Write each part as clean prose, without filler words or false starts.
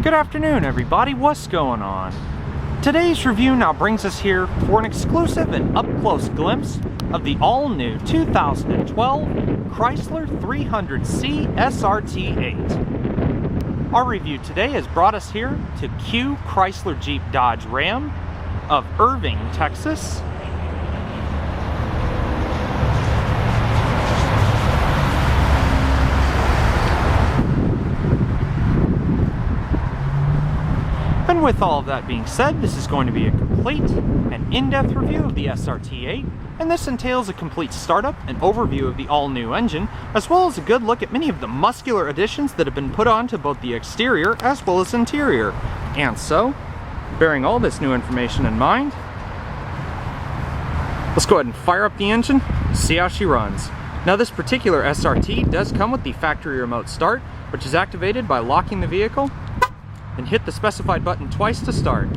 Good afternoon, everybody. What's going on? Today's review now brings us here for an exclusive and up-close glimpse of the all-new 2012 Chrysler 300C SRT8. Our review today has brought us here to Q Chrysler Jeep Dodge Ram of Irving, Texas. And with all of that being said, this is going to be a complete and in-depth review of the SRT8, and this entails a complete startup and overview of the all-new engine, as well as a good look at many of the muscular additions that have been put onto both the exterior as well as interior. And so, bearing all this new information in mind, let's go ahead and fire up the engine, see how she runs. Now, this particular SRT does come with the factory remote start, which is activated by locking the vehicle and hit the specified button twice to start.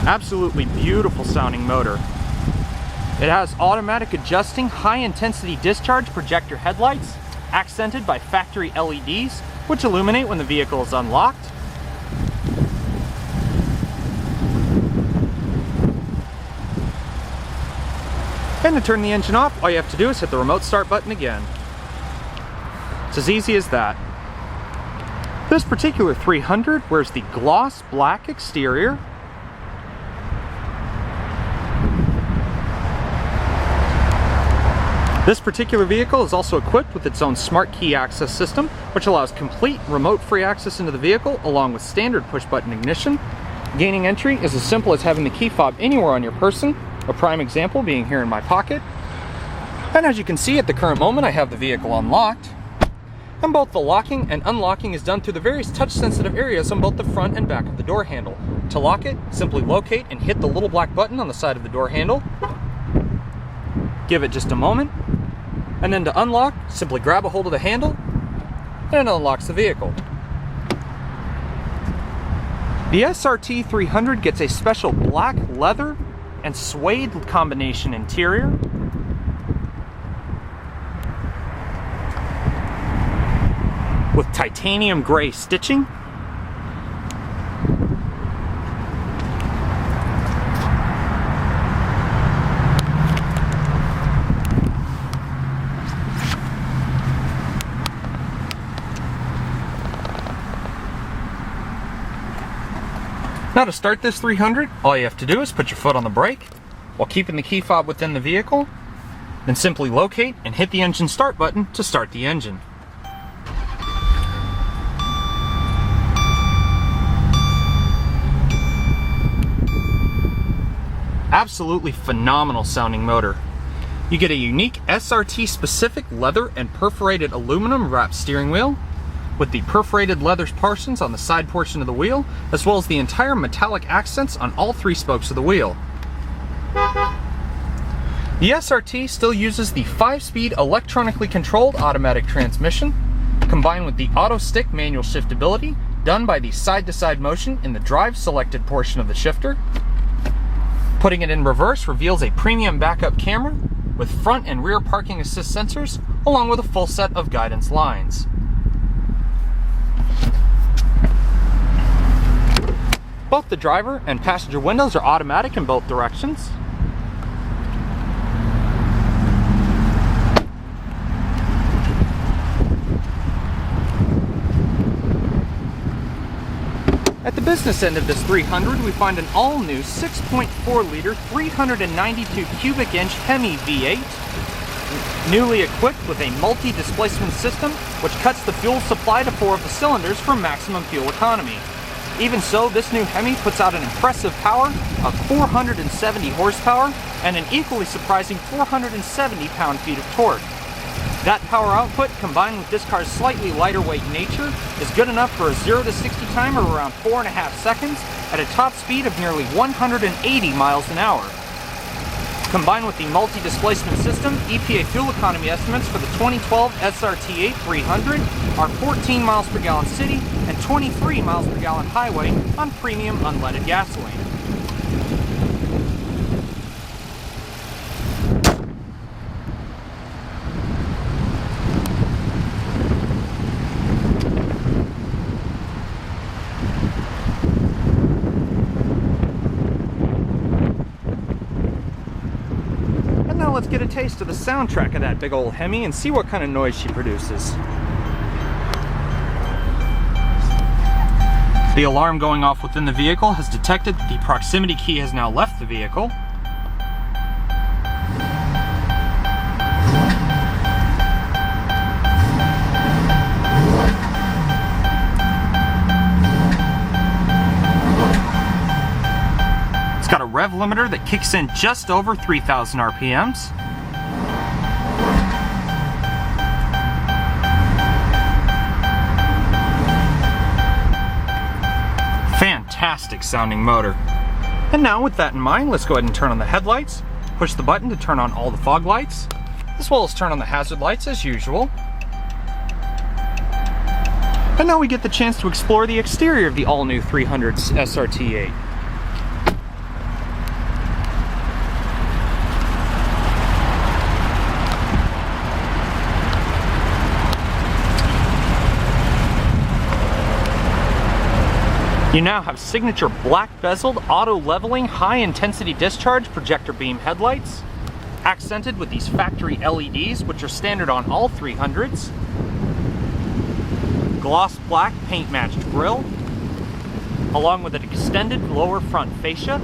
Absolutely beautiful sounding motor. It has automatic adjusting high intensity discharge projector headlights, accented by factory LEDs, which illuminate when the vehicle is unlocked. And to turn the engine off, all you have to do is hit the remote start button again. It's as easy as that. This particular 300 wears the gloss black exterior. This particular vehicle is also equipped with its own smart key access system, which allows complete remote-free access into the vehicle along with standard push-button ignition. Gaining entry is as simple as having the key fob anywhere on your person, a prime example being here in my pocket. And as you can see, at the current moment I have the vehicle unlocked, and both the locking and unlocking is done through the various touch-sensitive areas on both the front and back of the door handle. To lock it, simply locate and hit the little black button on the side of the door handle. Give it just a moment, and then to unlock, simply grab a hold of the handle, and it unlocks the vehicle. The SRT 300 gets a special black leather and suede combination interior. With titanium gray stitching. Now, to start this 300, all you have to do is put your foot on the brake while keeping the key fob within the vehicle, then simply locate and hit the engine start button to start the engine. Absolutely phenomenal sounding motor. You get a unique SRT specific leather and perforated aluminum wrapped steering wheel, with the perforated leather portions on the side portion of the wheel, as well as the entire metallic accents on all three spokes of the wheel. The SRT still uses the 5-speed electronically controlled automatic transmission, combined with the auto stick manual shiftability done by the side-to-side motion in the drive selected portion of the shifter. Putting it in reverse reveals a premium backup camera with front and rear parking assist sensors, along with a full set of guidance lines. Both the driver and passenger windows are automatic in both directions. At the business end of this 300, we find an all-new 6.4-liter, 392 cubic inch Hemi V8, newly equipped with a multi-displacement system, which cuts the fuel supply to 4 of the cylinders for maximum fuel economy. Even so, this new Hemi puts out an impressive power of 470 horsepower and an equally surprising 470 pound-feet of torque. That power output, combined with this car's slightly lighter weight nature, is good enough for a 0 to 60 time of around 4.5 seconds at a top speed of nearly 180 miles an hour. Combined with the multi-displacement system, EPA fuel economy estimates for the 2012 SRT8 300 are 14 miles per gallon city and 23 miles per gallon highway on premium unleaded gasoline. let's get a taste of the soundtrack of that big old Hemi and see what kind of noise she produces. The alarm going off within the vehicle has detected that the proximity key has now left the vehicle. It's got a rev limiter that kicks in just over 3,000 RPMs. Fantastic sounding motor. And now with that in mind, let's go ahead and turn on the headlights, push the button to turn on all the fog lights, as well as turn on the hazard lights as usual. And now we get the chance to explore the exterior of the all-new 300 SRT8. You now have signature black bezeled, auto leveling, high intensity discharge projector beam headlights, accented with these factory LEDs, which are standard on all 300s. Gloss black paint matched grille, along with an extended lower front fascia.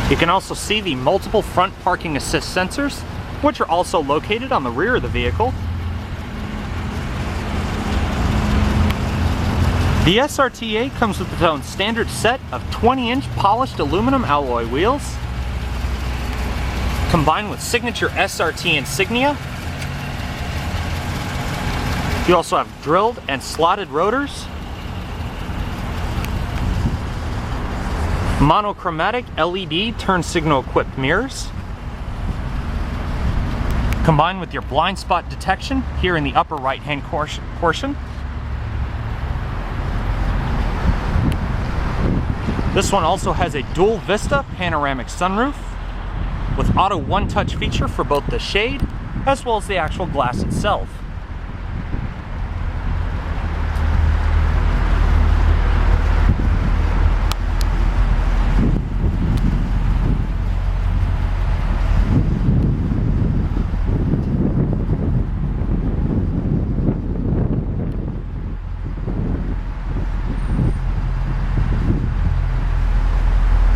You can also see the multiple front parking assist sensors, which are also located on the rear of the vehicle. The SRT8 comes with its own standard set of 20-inch polished aluminum alloy wheels, combined with signature SRT insignia. You also have drilled and slotted rotors, monochromatic LED turn signal equipped mirrors, combined with your blind spot detection here in the upper right hand portion. This one also has a dual vista panoramic sunroof with auto one-touch feature for both the shade as well as the actual glass itself.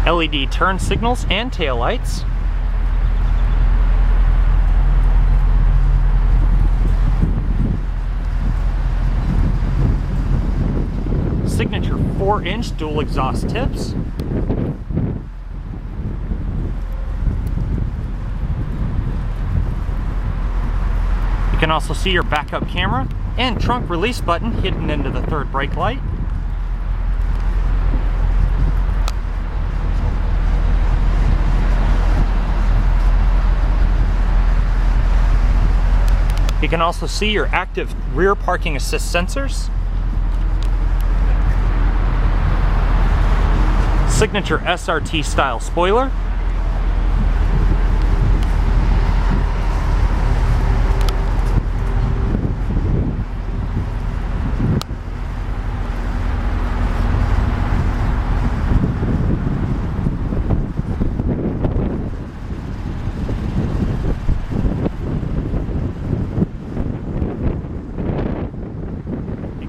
LED turn signals and taillights. Signature 4-inch dual exhaust tips. You can also see your backup camera and trunk release button hidden into the third brake light. You can also see your active rear parking assist sensors, signature SRT style spoiler,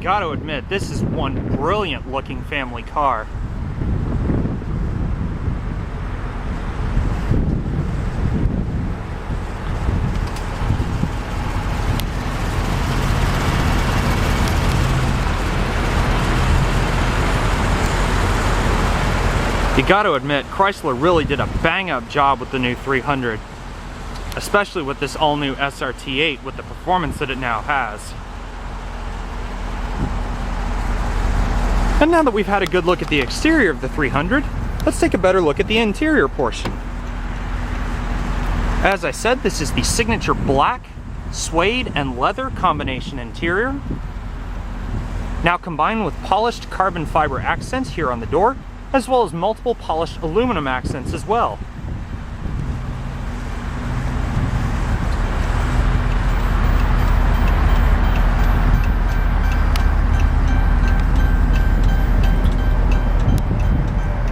got to admit, this is one brilliant looking family car. You got to admit, Chrysler really did a bang-up job with the new 300, especially with this all-new SRT8 with the performance that it now has. And now that we've had a good look at the exterior of the 300, let's take a better look at the interior portion. As I said, this is the signature black, suede, and leather combination interior. Now combined with polished carbon fiber accents here on the door, as well as multiple polished aluminum accents as well.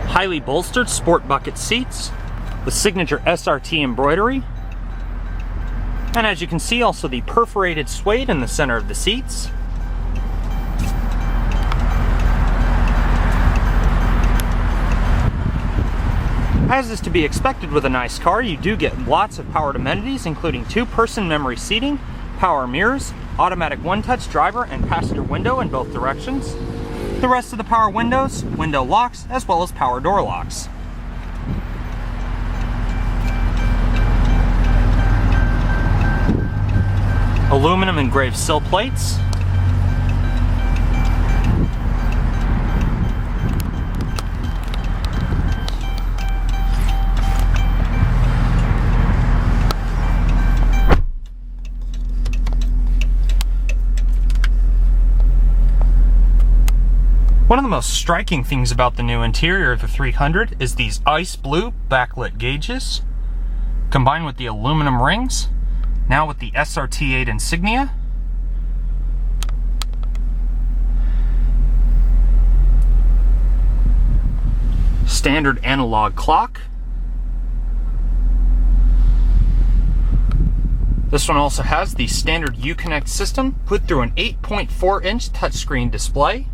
Highly bolstered sport bucket seats with signature SRT embroidery. And as you can see, also the perforated suede in the center of the seats. As is to be expected with a nice car, you do get lots of powered amenities, including 2-person memory seating, power mirrors, automatic one-touch driver and passenger window in both directions. The rest of the power windows, window locks, as well as power door locks. Aluminum engraved sill plates. One of the most striking things about the new interior of the 300 is these ice blue backlit gauges, combined with the aluminum rings, now with the SRT8 insignia. Standard analog clock. This one also has the standard Uconnect system put through an 8.4-inch touchscreen display.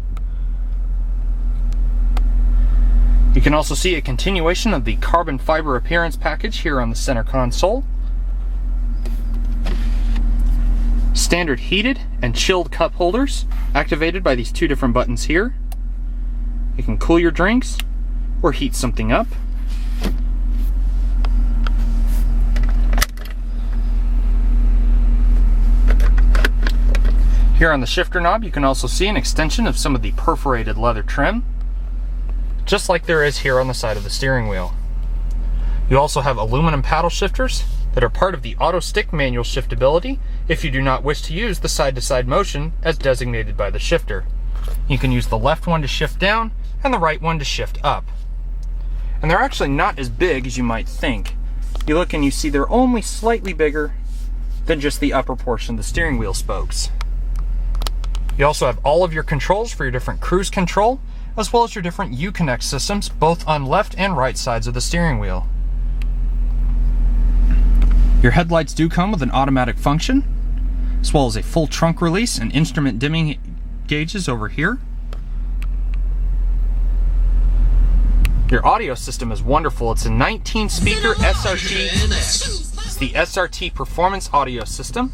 You can also see a continuation of the carbon fiber appearance package here on the center console. Standard heated and chilled cup holders activated by these 2 different buttons here. You can cool your drinks or heat something up. Here on the shifter knob, you can also see an extension of some of the perforated leather trim, just like there is here on the side of the steering wheel. You also have aluminum paddle shifters that are part of the auto stick manual shiftability if you do not wish to use the side-to-side motion as designated by the shifter. You can use the left one to shift down and the right one to shift up. And they're actually not as big as you might think. You look and you see they're only slightly bigger than just the upper portion of the steering wheel spokes. You also have all of your controls for your different cruise control, as well as your different Uconnect systems, both on left and right sides of the steering wheel. Your headlights do come with an automatic function, as well as a full trunk release and instrument dimming gauges over here. Your audio system is wonderful. It's a 19-speaker SRT. It's the SRT Performance Audio System.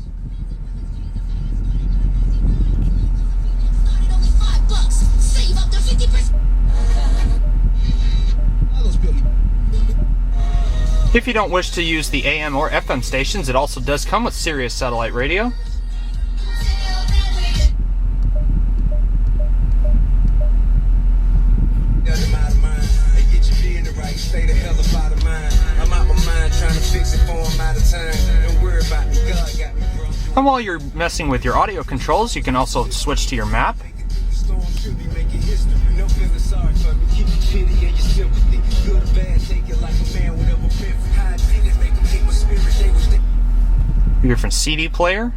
If you don't wish to use the AM or FM stations, it also does come with Sirius satellite radio. And while you're messing with your audio controls, you can also switch to your map. Your different CD player,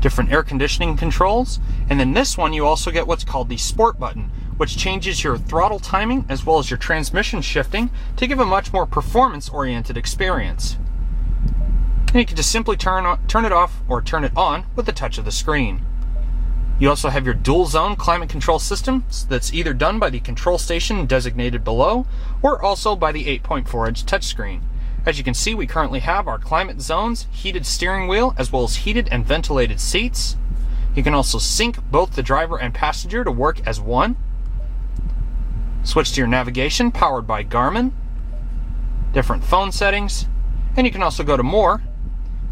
different air conditioning controls, and then this one you also get what's called the Sport button, which changes your throttle timing as well as your transmission shifting to give a much more performance-oriented experience. And you can just simply turn it off or turn it on with the touch of the screen. You also have your dual zone climate control system that's either done by the control station designated below or also by the 8.4-inch touchscreen. As you can see, we currently have our climate zones, heated steering wheel, as well as heated and ventilated seats. You can also sync both the driver and passenger to work as one. Switch to your navigation, powered by Garmin. Different phone settings. And you can also go to more,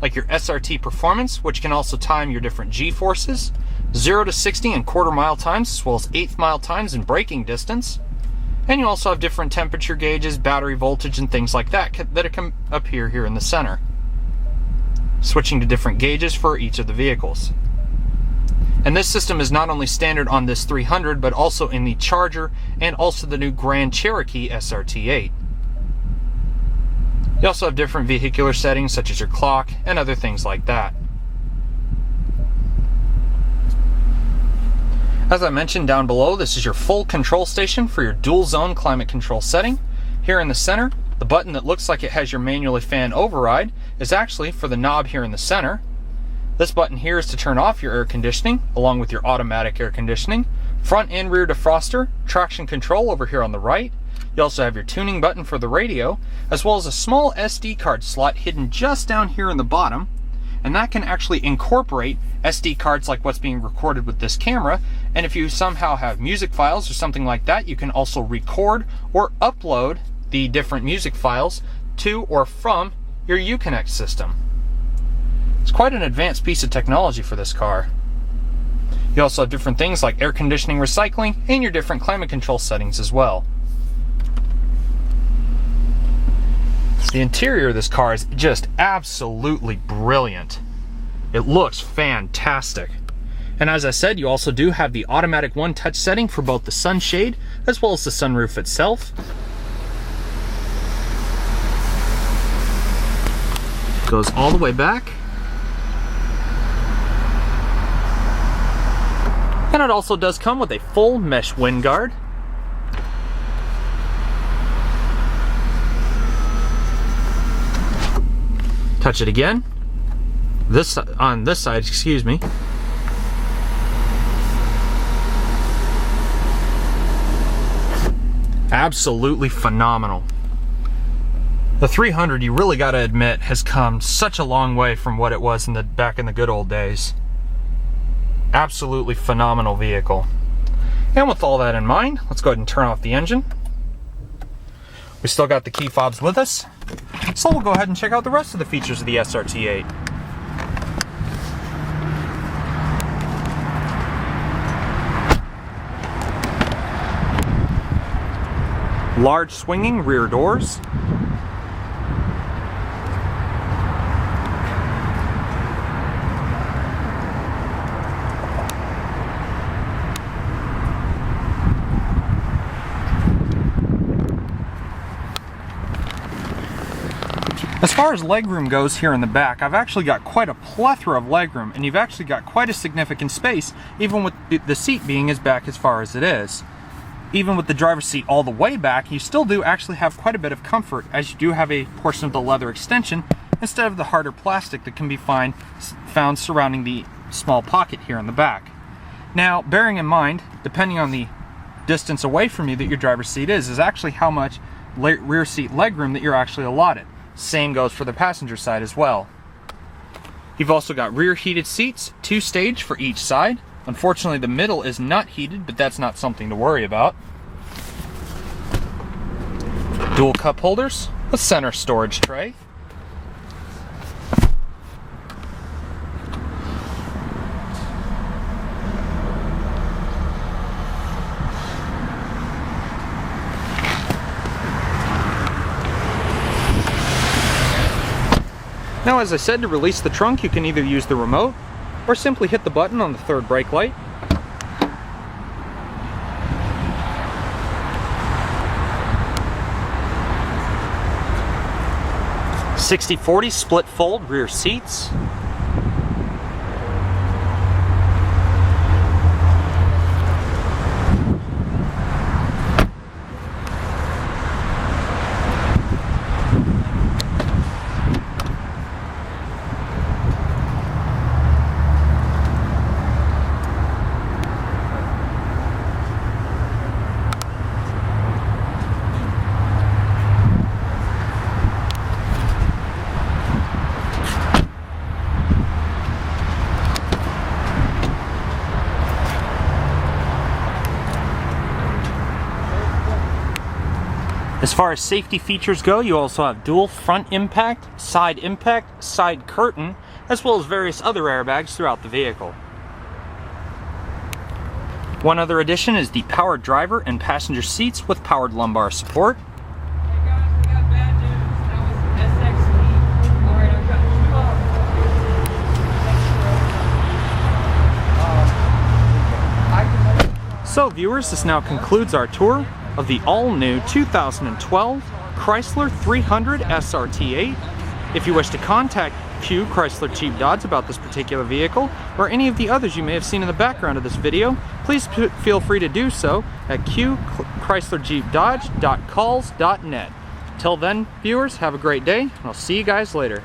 like your SRT Performance, which can also time your different G-forces, 0 to 60 in quarter-mile times, as well as eighth-mile times in braking distance. And you also have different temperature gauges, battery voltage, and things like that can appear here in the center. Switching to different gauges for each of the vehicles. And this system is not only standard on this 300, but also in the Charger and also the new Grand Cherokee SRT8. You also have different vehicular settings such as your clock and other things like that. As I mentioned down below, this is your full control station for your dual zone climate control setting. Here in the center, the button that looks like it has your manually fan override is actually for the knob here in the center. This button here is to turn off your air conditioning, along with your automatic air conditioning, front and rear defroster, traction control over here on the right. You also have your tuning button for the radio, as well as a small SD card slot hidden just down here in the bottom, and that can actually incorporate SD cards like what's being recorded with this camera. And if you somehow have music files or something like that, you can also record or upload the different music files to or from your Uconnect system. It's quite an advanced piece of technology for this car. You also have different things like air conditioning, recycling, and your different climate control settings as well. The interior of this car is just absolutely brilliant. It looks fantastic. And as I said, you also do have the automatic one-touch setting for both the sunshade as well as the sunroof itself. Goes all the way back. And it also does come with a full mesh wind guard. Touch it again. On this side, excuse me. Absolutely phenomenal. The 300, you really got to admit, has come such a long way from what it was back in the good old days. Absolutely phenomenal vehicle. And with all that in mind, let's go ahead and turn off the engine. We still got the key fobs with us, so we'll go ahead and check out the rest of the features of the SRT8. Large swinging rear doors. As far as legroom goes here in the back, I've actually got quite a plethora of legroom, and you've actually got quite a significant space, even with the seat being as back as far as it is. Even with the driver's seat all the way back, you still do actually have quite a bit of comfort, as you do have a portion of the leather extension instead of the harder plastic that can be found surrounding the small pocket here in the back. Now, bearing in mind, depending on the distance away from you that your driver's seat is actually how much rear seat legroom that you're actually allotted. Same goes for the passenger side as well. You've also got rear heated seats, 2-stage for each side. Unfortunately, the middle is not heated, but that's not something to worry about. Dual cup holders, a center storage tray. Now, as I said, to release the trunk, you can either use the remote or simply hit the button on the third brake light. (60/40) split fold rear seats. As far as safety features go, you also have dual front impact, side curtain, as well as various other airbags throughout the vehicle. One other addition is the powered driver and passenger seats with powered lumbar support. Hey guys, we got bad news. That was SXT. Alright, I've got 2 So viewers, this now concludes our tour of the all-new 2012 Chrysler 300 SRT8. If you wish to contact Q Chrysler Jeep Dodge about this particular vehicle, or any of the others you may have seen in the background of this video, please feel free to do so at qchryslerjeepdodge.calls.net. Till then, viewers, have a great day, and I'll see you guys later.